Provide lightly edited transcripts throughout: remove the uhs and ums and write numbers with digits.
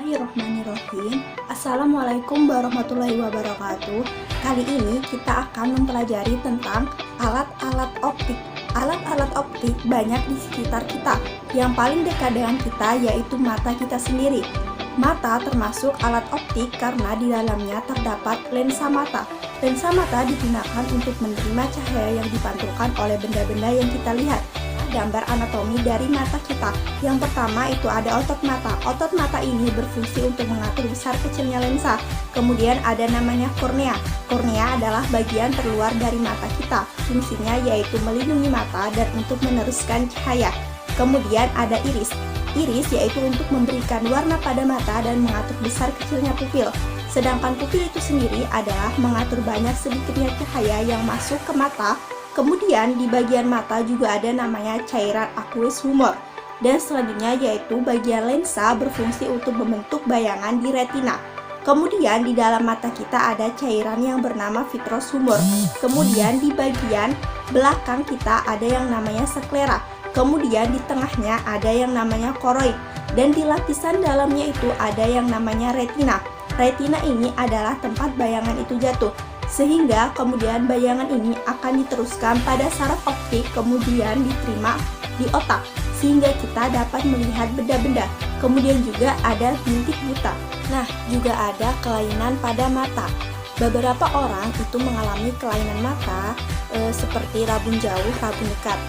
Bismillahirrahmanirrahim. Assalamualaikum warahmatullahi wabarakatuh. Kali ini kita akan mempelajari tentang alat-alat optik. Alat-alat optik banyak di sekitar kita. Yang paling dekat dengan kita yaitu mata kita sendiri. Mata termasuk alat optik karena di dalamnya terdapat lensa mata. Lensa mata digunakan untuk menerima cahaya yang dipantulkan oleh benda-benda yang kita lihat. Gambar anatomi dari mata kita. Yang pertama itu ada otot mata. Otot mata ini berfungsi untuk mengatur besar kecilnya lensa. Kemudian ada namanya kornea. Kornea adalah bagian terluar dari mata kita. Fungsinya yaitu melindungi mata dan untuk meneruskan cahaya. Kemudian ada iris. Iris yaitu untuk memberikan warna pada mata dan mengatur besar kecilnya pupil. Sedangkan pupil itu sendiri adalah mengatur banyak sedikitnya cahaya yang masuk ke mata. Kemudian di bagian mata juga ada namanya cairan aqueous humor. Dan selanjutnya yaitu bagian lensa berfungsi untuk membentuk bayangan di retina. Kemudian di dalam mata kita ada cairan yang bernama vitreous humor. Kemudian di bagian belakang kita ada yang namanya sklera. Kemudian di tengahnya ada yang namanya koroid. Dan di lapisan dalamnya itu ada yang namanya retina. Retina ini adalah tempat bayangan itu jatuh. Sehingga kemudian bayangan ini akan diteruskan pada saraf optik, kemudian diterima di otak, sehingga kita dapat melihat benda-benda. Kemudian juga ada bintik buta. Nah, juga ada kelainan pada mata. Beberapa orang itu mengalami kelainan mata seperti rabun jauh, rabun dekat,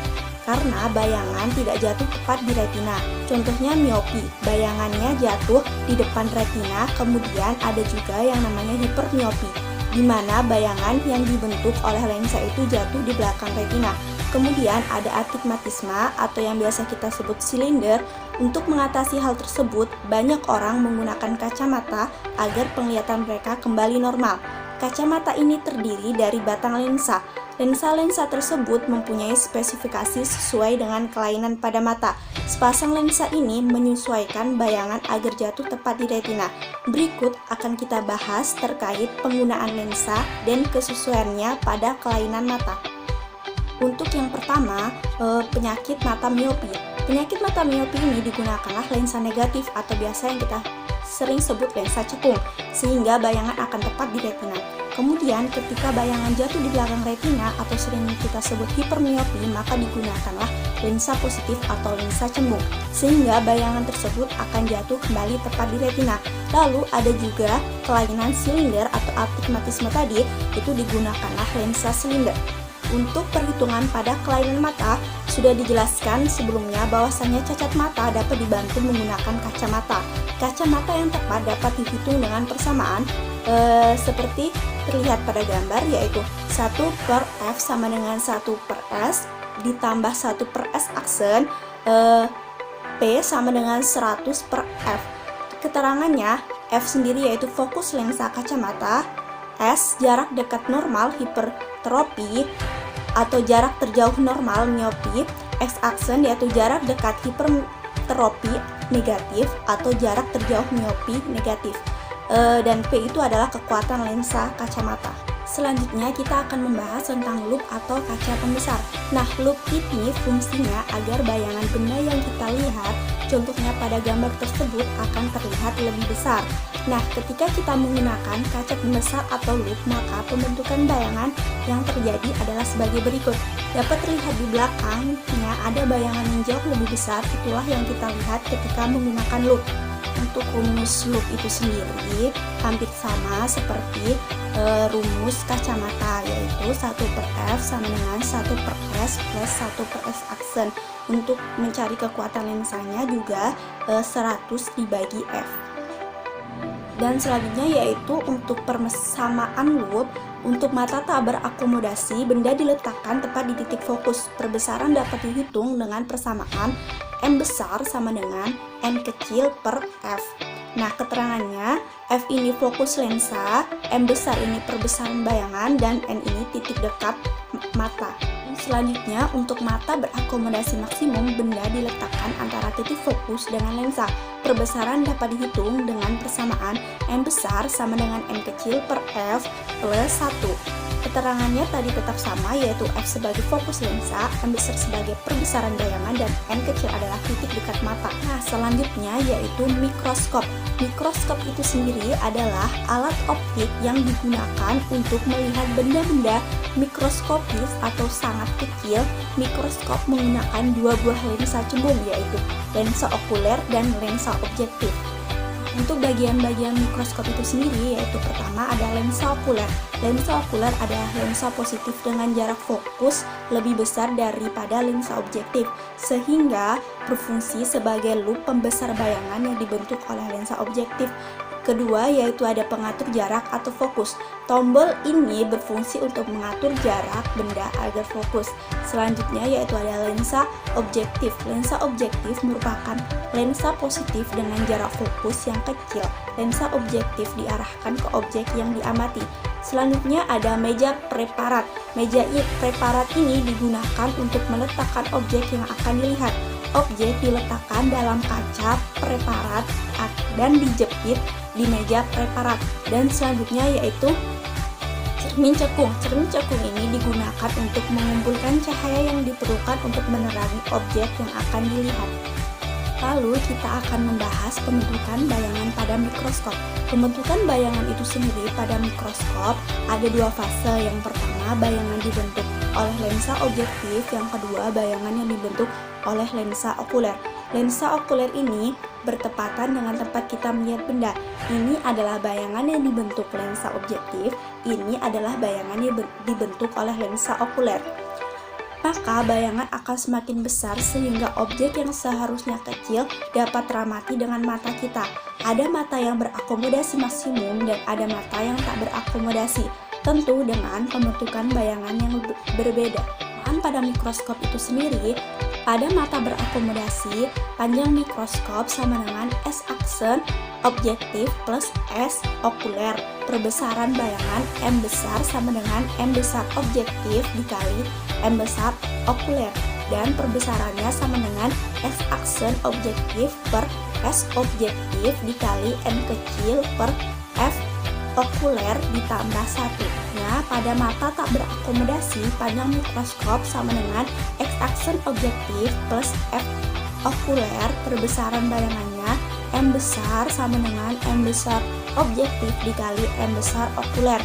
karena bayangan tidak jatuh tepat di retina. Contohnya miopi, bayangannya jatuh di depan retina. Kemudian ada juga yang namanya hipermiopi, di mana bayangan yang dibentuk oleh lensa itu jatuh di belakang retina. Kemudian ada astigmatisme atau yang biasa kita sebut silinder. Untuk mengatasi hal tersebut, banyak orang menggunakan kacamata agar penglihatan mereka kembali normal. Kacamata ini terdiri dari batang lensa. Lensa-lensa tersebut mempunyai spesifikasi sesuai dengan kelainan pada mata. Sepasang lensa ini menyesuaikan bayangan agar jatuh tepat di retina. Berikut akan kita bahas terkait penggunaan lensa dan kesesuaiannya pada kelainan mata. Untuk yang pertama, penyakit mata miopi. Penyakit mata miopi ini digunakanlah lensa negatif atau biasa yang kita sering sebut lensa cekung, sehingga bayangan akan tepat di retina. Kemudian ketika bayangan jatuh di belakang retina atau sering kita sebut hipermiopi, maka digunakanlah lensa positif atau lensa cembung, sehingga bayangan tersebut akan jatuh kembali tepat di retina. Lalu ada juga kelainan silinder atau astigmatisme tadi, itu digunakanlah lensa silinder. Untuk perhitungan pada kelainan mata, sudah dijelaskan sebelumnya bahwasannya cacat mata dapat dibantu menggunakan kacamata. Kacamata yang tepat dapat dihitung dengan persamaan seperti terlihat pada gambar, yaitu 1/F sama dengan 1/S ditambah 1/S aksen, P sama dengan 100/F. Keterangannya, F sendiri yaitu fokus lensa kacamata, S jarak dekat normal hipertropi atau jarak terjauh normal miopi, X aksen yaitu jarak dekat hipertropi negatif atau jarak terjauh miopi negatif, dan P itu adalah kekuatan lensa kacamata. Selanjutnya kita akan membahas tentang loop atau kaca pembesar. Nah, loop ini fungsinya agar bayangan benda yang kita lihat, contohnya pada gambar tersebut, akan terlihat lebih besar. Nah, ketika kita menggunakan kaca pembesar atau loop, maka pembentukan bayangan yang terjadi adalah sebagai berikut. Dapat terlihat di belakangnya ada bayangan yang jauh lebih besar, itulah yang kita lihat ketika menggunakan loop. Untuk rumus loop itu sendiri hampir sama seperti rumus kacamata, yaitu 1/F sama dengan 1/S plus 1/S aksen. Untuk mencari kekuatan lensanya juga 100 dibagi F. Dan selanjutnya yaitu untuk persamaan loop. Untuk mata tak berakomodasi, benda diletakkan tepat di titik fokus. Perbesaran dapat dihitung dengan persamaan M besar sama dengan N kecil per F. Nah, keterangannya, F ini fokus lensa, M besar ini perbesaran bayangan, dan N ini titik dekat mata. Selanjutnya, untuk mata berakomodasi maksimum, benda diletakkan antara titik fokus dengan lensa. Perbesaran dapat dihitung dengan persamaan M besar sama dengan N kecil per F plus 1. Keterangannya tadi tetap sama, yaitu F sebagai fokus lensa, M besar sebagai perbesaran bayangan, dan N kecil adalah titik dekat mata. Nah, selanjutnya yaitu mikroskop. Mikroskop itu sendiri adalah alat optik yang digunakan untuk melihat benda-benda mikroskopis atau sangat kecil. Mikroskop menggunakan dua buah lensa cembung, yaitu lensa okuler dan lensa objektif. Untuk bagian-bagian mikroskop itu sendiri, yaitu pertama ada lensa okuler. Lensa okuler adalah lensa positif dengan jarak fokus lebih besar daripada lensa objektif, sehingga berfungsi sebagai loop pembesar bayangan yang dibentuk oleh lensa objektif. Kedua, yaitu ada pengatur jarak atau fokus. Tombol ini berfungsi untuk mengatur jarak benda agar fokus. Selanjutnya yaitu ada lensa objektif. Lensa objektif merupakan lensa positif dengan jarak fokus yang kecil. Lensa objektif diarahkan ke objek yang diamati. Selanjutnya ada meja preparat. Meja preparat ini digunakan untuk meletakkan objek yang akan dilihat. Objek diletakkan dalam kaca preparat dan dijepit di meja preparat. Dan selanjutnya yaitu cermin cekung. Cermin cekung ini digunakan untuk mengumpulkan cahaya yang diperlukan untuk menerangi objek yang akan dilihat. Lalu kita akan membahas pembentukan bayangan pada mikroskop. Pembentukan bayangan itu sendiri pada mikroskop ada dua fase. Yang pertama, bayangan dibentuk oleh lensa objektif. Yang kedua, bayangan yang dibentuk oleh lensa okuler. Lensa okuler ini bertepatan dengan tempat kita melihat benda. Ini adalah bayangan yang dibentuk lensa objektif. Ini adalah bayangan yang dibentuk oleh lensa okuler. Maka bayangan akan semakin besar sehingga objek yang seharusnya kecil dapat teramati dengan mata kita. Ada mata yang berakomodasi maksimum dan ada mata yang tak berakomodasi, tentu dengan pembentukan bayangan yang berbeda. Pada mikroskop itu sendiri, pada mata berakomodasi, panjang mikroskop sama dengan S aksen objektif plus S okuler. Perbesaran bayangan M besar sama dengan M besar objektif dikali M besar okuler, dan perbesarannya sama dengan S aksen objektif per S objektif dikali M kecil per F okuler ditambah 1. Nah, pada mata tak berakomodasi, panjang mikroskop sama dengan X aksen objektif plus F okuler. Perbesaran bayangannya M besar sama dengan M besar objektif dikali M besar okuler.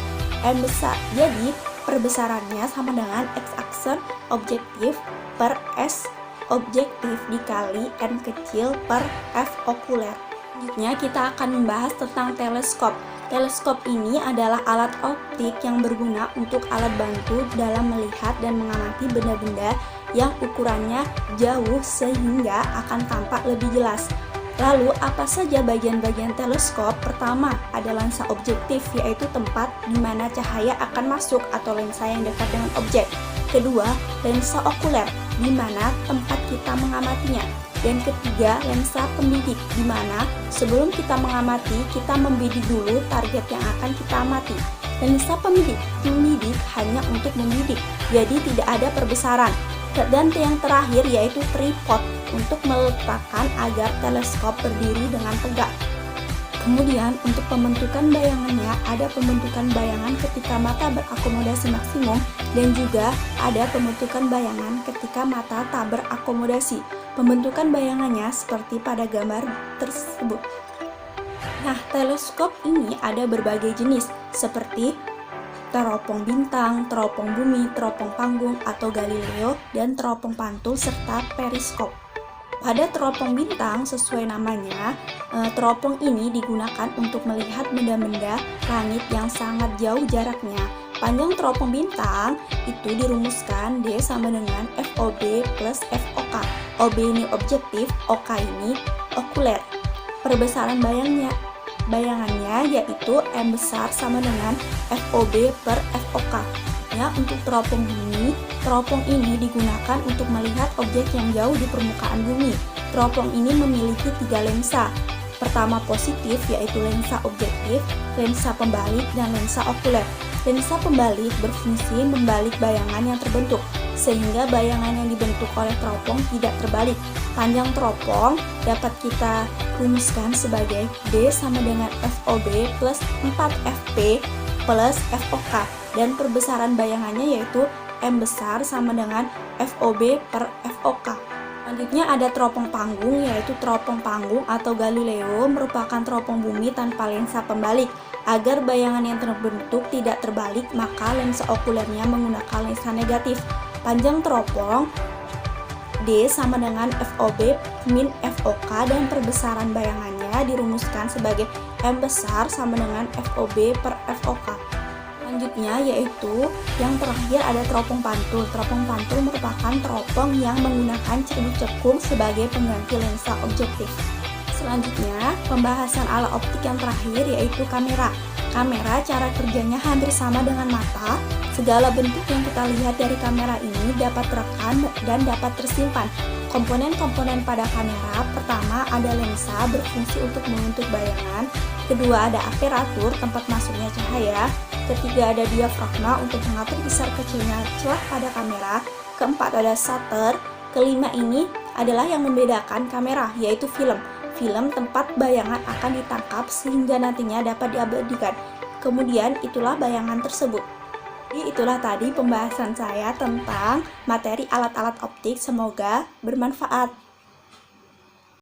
M besar, jadi perbesarannya sama dengan X aksen objektif per S objektif dikali N kecil per F okuler. Selanjutnya kita akan membahas tentang teleskop. Teleskop ini adalah alat optik yang berguna untuk alat bantu dalam melihat dan mengamati benda-benda yang ukurannya jauh sehingga akan tampak lebih jelas. Lalu, apa saja bagian-bagian teleskop? Pertama, ada lensa objektif, yaitu tempat di mana cahaya akan masuk atau lensa yang dekat dengan objek. Kedua, lensa okuler, di mana tempat kita mengamatinya. Dan ketiga, lensa pembidik, di mana sebelum kita mengamati, kita membidik dulu target yang akan kita amati. Lensa pembidik hanya untuk membidik, jadi tidak ada perbesaran. Dan yang terakhir yaitu tripod, untuk meletakkan agar teleskop berdiri dengan tegak. Kemudian untuk pembentukan bayangannya, ada pembentukan bayangan ketika mata berakomodasi maksimum dan juga ada pembentukan bayangan ketika mata tak berakomodasi. Pembentukan bayangannya seperti pada gambar tersebut. Nah, teleskop ini ada berbagai jenis seperti teropong bintang, teropong bumi, teropong panggung atau Galileo, dan teropong pantul serta periskop. Pada teropong bintang, sesuai namanya, teropong ini digunakan untuk melihat benda-benda langit yang sangat jauh jaraknya. Panjang teropong bintang itu dirumuskan D sama dengan FOB plus FOK. OB ini objektif, OK ini okuler. Perbesaran bayangannya yaitu M besar sama dengan FOB per FOK. Ya, untuk teropong bumi, teropong ini digunakan untuk melihat objek yang jauh di permukaan bumi. Teropong ini memiliki 3 lensa. Pertama positif yaitu lensa objektif, lensa pembalik, dan lensa okuler. Lensa pembalik berfungsi membalik bayangan yang terbentuk, sehingga bayangan yang dibentuk oleh teropong tidak terbalik. Panjang teropong dapat kita rumuskan sebagai D sama dengan FOB plus 4FP plus FOK, dan perbesaran bayangannya yaitu M besar sama dengan FOB per FOK. Selanjutnya ada teropong panggung, yaitu teropong panggung atau Galileo merupakan teropong bumi tanpa lensa pembalik. Agar bayangan yang terbentuk tidak terbalik, maka lensa okulernya menggunakan lensa negatif. Panjang teropong D sama dengan FOB min FOK, dan perbesaran bayangannya dirumuskan sebagai M besar sama dengan FOB per FOK. Selanjutnya yaitu yang terakhir ada teropong pantul. Teropong pantul merupakan teropong yang menggunakan cerbuk cekung sebagai pengganti lensa objektif. Selanjutnya, pembahasan alat optik yang terakhir yaitu kamera. Kamera cara kerjanya hampir sama dengan mata. Segala bentuk yang kita lihat dari kamera ini dapat terekam dan dapat tersimpan. Komponen-komponen pada kamera, pertama ada lensa berfungsi untuk membentuk bayangan, kedua ada aperatur tempat masuknya cahaya, ketiga ada diafragma untuk mengatur besar kecilnya celah pada kamera, keempat ada shutter, kelima ini adalah yang membedakan kamera yaitu film. Film tempat bayangan akan ditangkap sehingga nantinya dapat diabadikan. Kemudian itulah bayangan tersebut. Jadi itulah tadi pembahasan saya tentang materi alat-alat optik, semoga bermanfaat.